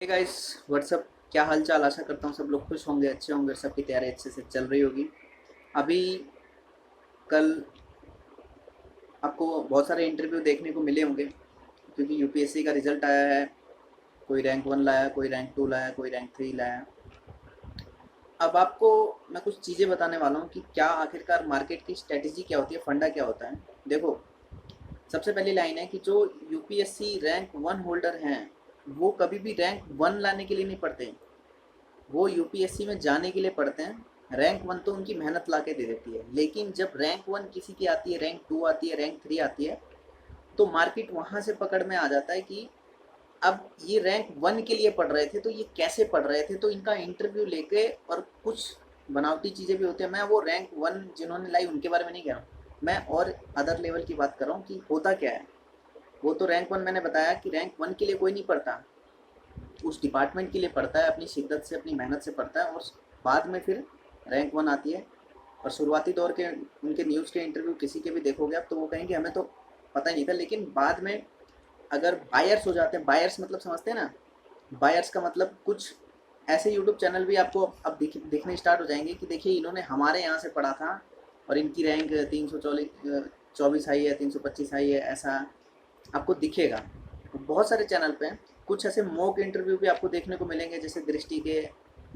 Hey guys, WhatsApp. क्या हाल चाल? आशा करता हूँ सब लोग खुश होंगे, अच्छे होंगे, सबकी तैयारी अच्छे से चल रही होगी। अभी कल आपको बहुत सारे इंटरव्यू देखने को मिले होंगे, क्योंकि यूपीएससी का रिजल्ट आया है। कोई रैंक 1 लाया, कोई रैंक 2 लाया, कोई रैंक 3 लाया। अब आपको मैं कुछ चीज़ें बताने वाला हूँ कि क्या आखिरकार मार्केट की स्ट्रेटेजी क्या होती है, फंडा क्या होता है। देखो, सबसे पहली लाइन है कि जो यूपीएससी रैंक 1 होल्डर हैं, वो कभी भी रैंक 1 लाने के लिए नहीं पढ़ते। वो यूपीएससी में जाने के लिए पढ़ते हैं। रैंक 1 तो उनकी मेहनत ला के दे देती है, लेकिन जब रैंक 1 किसी की आती है, रैंक 2 आती है, रैंक 3 आती है, तो मार्केट वहाँ से पकड़ में आ जाता है कि अब ये रैंक 1 के लिए पढ़ रहे थे तो ये कैसे पढ़ रहे थे, तो इनका इंटरव्यू लेके और कुछ बनावटी चीज़ें भी होती हैं। मैं वो रैंक 1 जिन्होंने लाई उनके बारे में नहीं कह रहा हूँ, मैं और अदर लेवल की बात कर रहा हूँ कि होता क्या है। वो तो रैंक 1 मैंने बताया कि रैंक 1 के लिए कोई नहीं पढ़ता, उस डिपार्टमेंट के लिए पढ़ता है, अपनी शिद्दत से, अपनी मेहनत से पढ़ता है, और बाद में फिर रैंक 1 आती है। और शुरुआती दौर के उनके न्यूज़ के इंटरव्यू किसी के भी देखोगे आप, तो वो कहेंगे हमें तो पता ही नहीं था। लेकिन बाद में अगर बायर्स हो जाते हैं, बायर्स मतलब समझते हैं ना, बायर्स का मतलब कुछ ऐसे यूट्यूब चैनल भी आपको अब दिखने स्टार्ट हो जाएंगे कि देखिए इन्होंने हमारे यहाँ से पढ़ा था और इनकी रैंक 324 आई है, 325 आई है, ऐसा आपको दिखेगा। बहुत सारे चैनल पे कुछ ऐसे मॉक इंटरव्यू भी आपको देखने को मिलेंगे, जैसे दृष्टि के,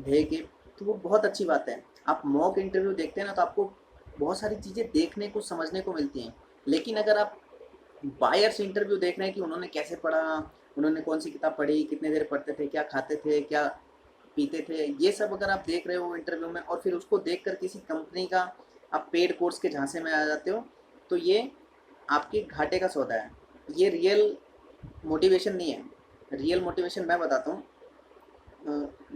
ध्येय के। तो वो बहुत अच्छी बात है। आप मॉक इंटरव्यू देखते हैं ना, तो आपको बहुत सारी चीज़ें देखने को, समझने को मिलती हैं। लेकिन अगर आप बायर्स इंटरव्यू देख रहे हैं कि उन्होंने कैसे पढ़ा, उन्होंने कौन सी किताब पढ़ी, कितने देर पढ़ते थे, क्या खाते थे, क्या पीते थे, ये सब अगर आप देख रहे हो इंटरव्यू में, और फिर उसको देख कर किसी कंपनी का आप पेड कोर्स के झांसे में आ जाते हो, तो ये आपके घाटे का सौदा है। ये रियल मोटिवेशन नहीं है। रियल मोटिवेशन मैं बताता हूँ।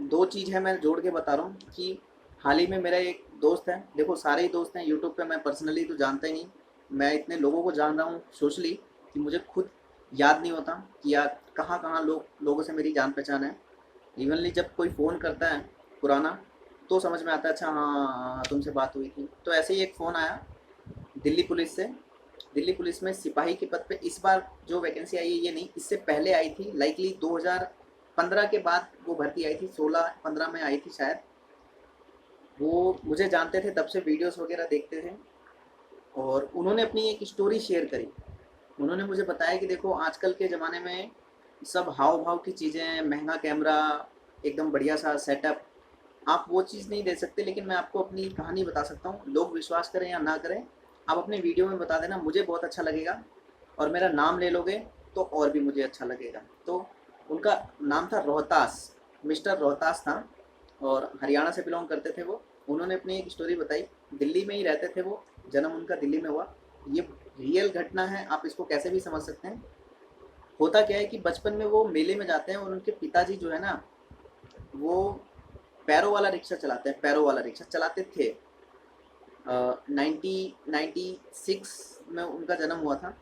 दो चीज़ है, मैं जोड़ के बता रहा हूँ कि हाल ही में मेरा एक दोस्त है, देखो सारे ही दोस्त हैं यूट्यूब पे, मैं पर्सनली तो जानता ही नहीं। मैं इतने लोगों को जान रहा हूँ सोशली कि मुझे खुद याद नहीं होता कि यार कहाँ कहाँ लोगों से मेरी जान पहचान है। इवनली जब कोई फ़ोन करता है पुराना, तो समझ में आता है, अच्छा हाँ हाँ हाँ, तुमसे बात हुई थी। तो ऐसे ही एक फ़ोन आया दिल्ली पुलिस से। दिल्ली पुलिस में सिपाही के पद पे इस बार जो वैकेंसी आई है ये नहीं, इससे पहले आई थी, लाइकली 2015 के बाद वो भर्ती आई थी, 16-15 में आई थी शायद। वो मुझे जानते थे, तब से वीडियोस वगैरह देखते थे, और उन्होंने अपनी एक स्टोरी शेयर करी। उन्होंने मुझे बताया कि देखो आजकल के ज़माने में सब हाव भाव की चीज़ें, महंगा कैमरा, एकदम बढ़िया सा सेटअप, आप वो चीज़ नहीं दे सकते, लेकिन मैं आपको अपनी कहानी बता सकता हूँ। लोग विश्वास करें या ना करें, आप अपने वीडियो में बता देना, मुझे बहुत अच्छा लगेगा, और मेरा नाम ले लोगे तो और भी मुझे अच्छा लगेगा। तो उनका नाम था रोहतास, मिस्टर रोहतास था, और हरियाणा से बिलोंग करते थे वो। उन्होंने अपनी एक स्टोरी बताई। दिल्ली में ही रहते थे वो, जन्म उनका दिल्ली में हुआ। ये रियल घटना है, आप इसको कैसे भी समझ सकते हैं। होता क्या है कि बचपन में वो मेले में जाते हैं, और उनके पिताजी जो है ना, वो पैरों वाला रिक्शा चलाते हैं, पैरों वाला रिक्शा चलाते थे। 1996 में उनका जन्म हुआ था।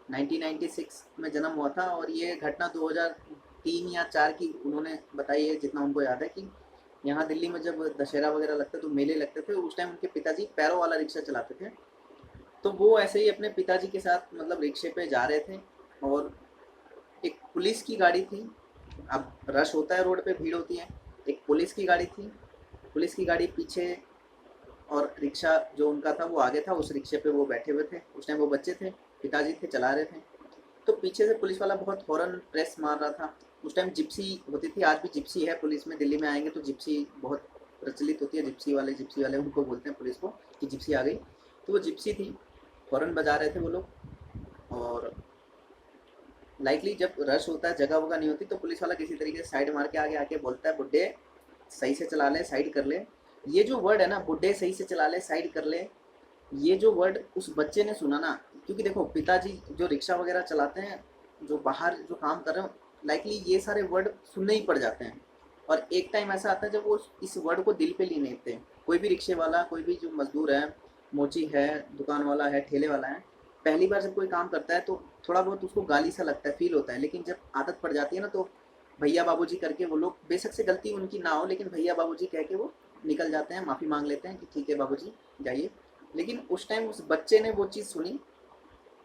1996 में जन्म हुआ था, और ये घटना 2003 या 4 की उन्होंने बताई है, जितना उनको याद है, कि यहाँ दिल्ली में जब दशहरा वगैरह लगता तो मेले लगते थे, उस टाइम उनके पिताजी पैरों वाला रिक्शा चलाते थे। तो वो ऐसे ही अपने पिताजी के साथ मतलब रिक्शे पे जा रहे थे, और एक पुलिस की गाड़ी थी। अब रश होता है, रोड पे भीड़ होती है। एक पुलिस की गाड़ी थी, पुलिस की गाड़ी पीछे, और रिक्शा जो उनका था वो आगे था। उस रिक्शे पे वो बैठे हुए थे, उस टाइम वो बच्चे थे, पिताजी थे, चला रहे थे। तो पीछे से पुलिस वाला बहुत हॉर्न प्रेस मार रहा था। उस टाइम जिप्सी होती थी, आज भी जिप्सी है पुलिस में, दिल्ली में आएंगे तो जिप्सी बहुत प्रचलित होती है। जिप्सी वाले उनको बोलते हैं पुलिस को कि जिप्सी आ गई। तो वो जिप्सी थी, हॉर्न बजा रहे थे वो लोग। और लाइकली जब रश होता है, जगह वगह नहीं होती, तो पुलिस वाला किसी तरीके से साइड मार के आगे आके बोलता है, बुड्ढे सही से चला ले, साइड कर ले। ये जो वर्ड है ना, बुड्ढे सही से चला ले, साइड कर ले, ये जो वर्ड उस बच्चे ने सुना ना, क्योंकि देखो पिताजी जो रिक्शा वगैरह चलाते हैं, जो बाहर जो काम कर रहे हो, लाइकली ये सारे वर्ड सुनने ही पड़ जाते हैं। और एक टाइम ऐसा आता है जब वो इस वर्ड को दिल पे नहीं लेते। कोई भी रिक्शे वाला, कोई भी जो मजदूर है, मोची है, दुकान वाला है, ठेले वाला है, पहली बार जब कोई काम करता है तो थोड़ा बहुत उसको गाली सा लगता है, फील होता है। लेकिन जब आदत पड़ जाती है ना, तो भैया बाबूजी करके वो लोग, बेशक से गलती उनकी ना हो, लेकिन भैया बाबूजी कह के वो निकल जाते हैं, माफ़ी मांग लेते हैं कि ठीक है बाबूजी जाइए। लेकिन उस टाइम उस बच्चे ने वो चीज़ सुनी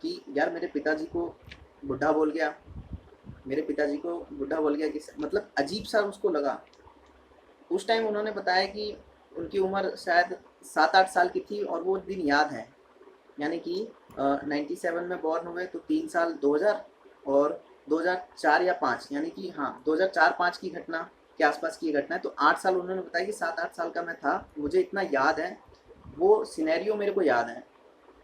कि यार मेरे पिताजी को बुढ़ा बोल गया, मेरे पिताजी को बुढ़ा बोल गया कि मतलब अजीब सा उसको लगा। उस टाइम उन्होंने बताया कि उनकी उम्र शायद 7-8 साल की थी और वो दिन याद है। यानी कि 97 में बॉर्न हुए तो 3 साल 2000 और 2004 या 5, यानी कि हाँ 2004-5 की घटना के आसपास की ये घटना है। तो 8 साल उन्होंने बताया कि 7-8 साल का मैं था, मुझे इतना याद है, वो सिनेरियो मेरे को याद है।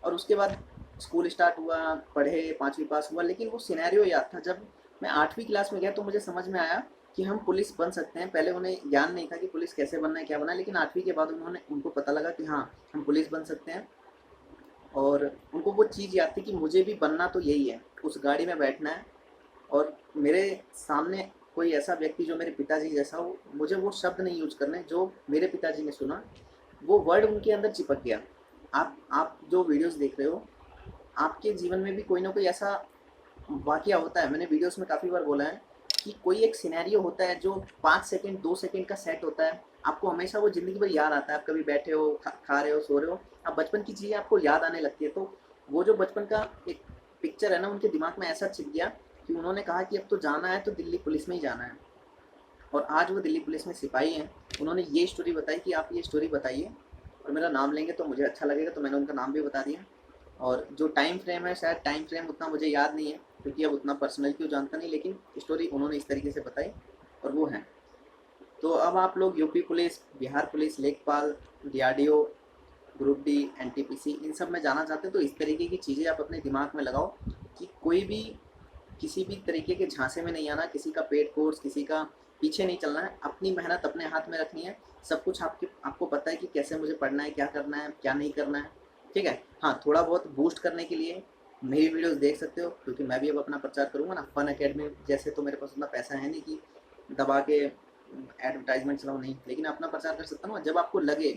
और उसके बाद स्कूल स्टार्ट हुआ, पढ़े, 5वीं पास हुआ, लेकिन वो सिनेरियो याद था। जब मैं 8वीं क्लास में गया तो मुझे समझ में आया कि हम पुलिस बन सकते हैं। पहले उन्हें ज्ञान नहीं था कि पुलिस कैसे बनना है, क्या बनना है, लेकिन 8वीं के बाद उनको पता लगा कि हाँ हम पुलिस बन सकते हैं। और उनको वो चीज़ याद थी कि मुझे भी बनना तो यही है, उस गाड़ी में बैठना है और मेरे सामने कोई ऐसा व्यक्ति जो मेरे पिताजी जैसा हो, मुझे वो शब्द नहीं यूज करने जो मेरे पिताजी ने सुना, वो वर्ड उनके अंदर चिपक गया। आप जो वीडियोस देख रहे हो, आपके जीवन में भी कोई ना कोई ऐसा वाकया होता है। मैंने वीडियोस में काफ़ी बार बोला है कि कोई एक सिनेरियो होता है जो 5 सेकंड 2 सेकंड का सेट होता है, आपको हमेशा वो ज़िंदगी भर याद आता है। आप कभी बैठे हो, खा रहे हो, सो रहे हो, आप बचपन की चीज़ें आपको याद आने लगती है। तो वो जो बचपन का एक पिक्चर है ना, उनके दिमाग में ऐसा छिप गया कि उन्होंने कहा कि अब तो जाना है तो दिल्ली पुलिस में ही जाना है। और आज वो दिल्ली पुलिस में सिपाही हैं। उन्होंने ये स्टोरी बताई कि आप ये स्टोरी बताइए और मेरा नाम लेंगे तो मुझे अच्छा लगेगा, तो मैंने उनका नाम भी बता दिया। और जो टाइम फ्रेम है, शायद टाइम फ्रेम उतना मुझे याद नहीं है क्योंकि अब उतना पर्सनल क्यों जानता नहीं, लेकिन स्टोरी उन्होंने इस तरीके से बताई और वो है। तो अब आप लोग यूपी पुलिस, बिहार पुलिस, लेखपाल, डीआरडीओ, ग्रुप डी, एनटीपीसी, इन सब में जाना चाहते हैं तो इस तरीके की चीज़ें आप अपने दिमाग में लगाओ कि कोई भी किसी भी तरीके के झांसे में नहीं आना, किसी का पेड कोर्स, किसी का पीछे नहीं चलना है, अपनी मेहनत अपने हाथ में रखनी है। सब कुछ आपको पता है कि कैसे मुझे पढ़ना है, क्या करना है, क्या नहीं करना है, ठीक है। हाँ, थोड़ा बहुत बूस्ट करने के लिए मेरी वीडियोस देख सकते हो क्योंकि मैं भी अब अपना प्रचार करूँगा ना। फन अकेडमी जैसे तो मेरे पास उतना पैसा है नहीं कि दबा के एडवर्टाइजमेंट चलाऊँ, नहीं, लेकिन अपना प्रचार कर सकता हूँ। जब आपको लगे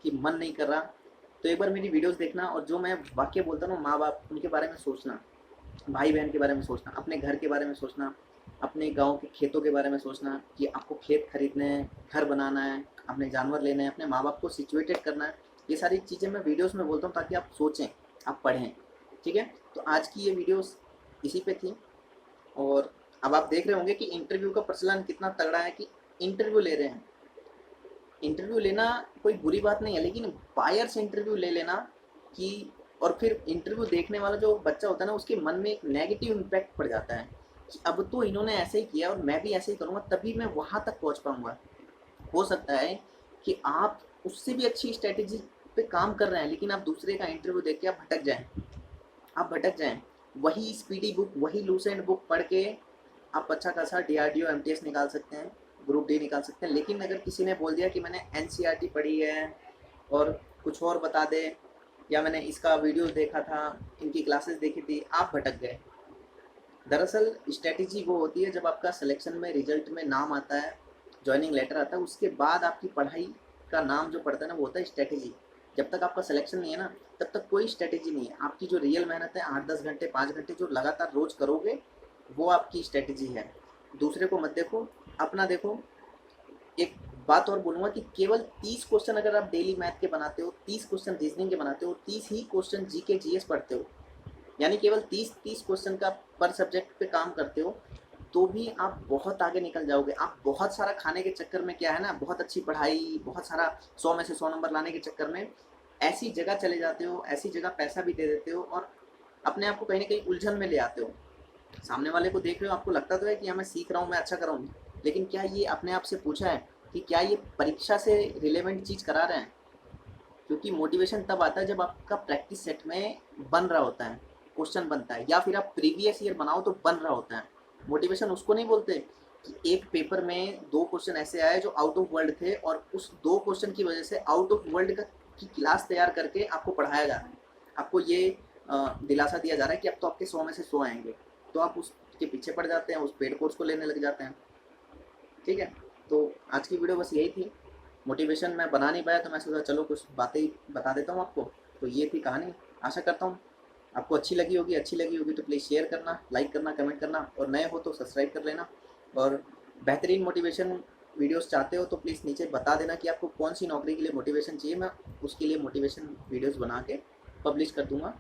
कि मन नहीं कर रहा तो एक बार मेरी वीडियोस देखना और जो मैं वाक्य बोलता हूँ, माँ बाप उनके बारे में सोचना, भाई बहन के बारे में सोचना, अपने घर के बारे में सोचना, अपने गांव के खेतों के बारे में सोचना कि आपको खेत खरीदने हैं, घर बनाना है, अपने जानवर लेने हैं, अपने माँ बाप को सिचुएटेड करना है। ये सारी चीज़ें मैं वीडियोस में बोलता हूँ ताकि आप सोचें, आप पढ़ें, ठीक है। तो आज की ये वीडियोस इसी पे थी। और अब आप देख रहे होंगे कि इंटरव्यू का प्रचलन कितना तगड़ा है कि इंटरव्यू ले रहे हैं। इंटरव्यू लेना कोई बुरी बात नहीं है, लेकिन बायर से इंटरव्यू ले लेना कि और फिर इंटरव्यू देखने वाला जो बच्चा होता है ना, उसके मन में एक नेगेटिव इम्पैक्ट पड़ जाता है कि अब तो इन्होंने ऐसे ही किया और मैं भी ऐसे ही करूँगा तभी मैं वहाँ तक पहुँच पाऊँगा। हो सकता है कि आप उससे भी अच्छी स्ट्रेटेजी पे काम कर रहे हैं, लेकिन आप दूसरे का इंटरव्यू देख के आप भटक जाएं। वही स्पीडी बुक, वही लूसेंट बुक पढ़ के आप अच्छा खासा डीआरडीओ एमटीएस निकाल सकते हैं, ग्रुप डी निकाल सकते हैं। लेकिन अगर किसी ने बोल दिया कि मैंने एनसीईआरटी पढ़ी है और कुछ और बता दे, या मैंने इसका वीडियो देखा था, इनकी क्लासेस देखी थी, आप भटक गए। दरअसल स्ट्रेटेजी वो होती है जब आपका सिलेक्शन में रिजल्ट में नाम आता है, जॉइनिंग लेटर आता है, उसके बाद आपकी पढ़ाई का नाम जो पड़ता है ना, वो होता है स्ट्रेटेजी। जब तक आपका सिलेक्शन नहीं है ना, तब तक कोई स्ट्रेटेजी नहीं है। आपकी जो रियल मेहनत है, 8-10 घंटे 5 घंटे जो लगातार रोज करोगे, वो आपकी स्ट्रेटेजी है। दूसरे को मत देखो, अपना देखो। एक बात और बोलूँगा कि केवल 30 क्वेश्चन अगर आप डेली मैथ के बनाते हो, 30 क्वेश्चन रीजनिंग के बनाते हो, 30 ही क्वेश्चन जीके जीएस पढ़ते हो, यानी केवल 30-30 क्वेश्चन का पर सब्जेक्ट पे काम करते हो, तो भी आप बहुत आगे निकल जाओगे। आप बहुत सारा खाने के चक्कर में, क्या है ना, बहुत अच्छी पढ़ाई, बहुत सारा 100 में से 100 नंबर लाने के चक्कर में ऐसी जगह चले जाते हो, ऐसी जगह पैसा भी दे देते हो और अपने आप को कहीं ना कहीं उलझन में ले आते हो। सामने वाले को देख रहे हो, आपको लगता तो है कि हाँ मैं सीख रहा हूँ, मैं अच्छा कर रहा हूँ, लेकिन क्या ये अपने आप से पूछा है कि क्या ये परीक्षा से रिलेवेंट चीज़ करा रहे हैं? क्योंकि मोटिवेशन तब आता है जब आपका प्रैक्टिस सेट में बन रहा होता है, क्वेश्चन बनता है, या फिर आप प्रीवियस ईयर बनाओ तो बन रहा होता है। मोटिवेशन उसको नहीं बोलते कि एक पेपर में 2 क्वेश्चन ऐसे आए जो आउट ऑफ वर्ल्ड थे और उस 2 क्वेश्चन की वजह से आउट ऑफ वर्ल्ड का की क्लास तैयार करके आपको पढ़ाया जा रहा है। आपको ये दिलासा दिया जा रहा है कि अब तो आपके 100 में से 100 आएंगे, तो आप उसके पीछे पड़ जाते हैं, उस पेड कोर्स को लेने लग जाते हैं, ठीक है। तो आज की वीडियो बस यही थी। मोटिवेशन मैं बना नहीं पाया तो मैं सोचा चलो कुछ बातें ही बता देता हूँ आपको। तो ये थी कहानी। आशा करता हूँ आपको अच्छी लगी होगी। अच्छी लगी होगी तो प्लीज़ शेयर करना, लाइक करना, कमेंट करना, और नए हो तो सब्सक्राइब कर लेना। और बेहतरीन मोटिवेशन वीडियोस चाहते हो तो प्लीज़ नीचे बता देना कि आपको कौन सी नौकरी के लिए मोटिवेशन चाहिए। मैं उसके लिए मोटिवेशन वीडियोस बना के पब्लिश कर दूँगा,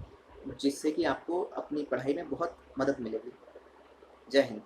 जिससे कि आपको अपनी पढ़ाई में बहुत मदद मिलेगी। जय हिंद।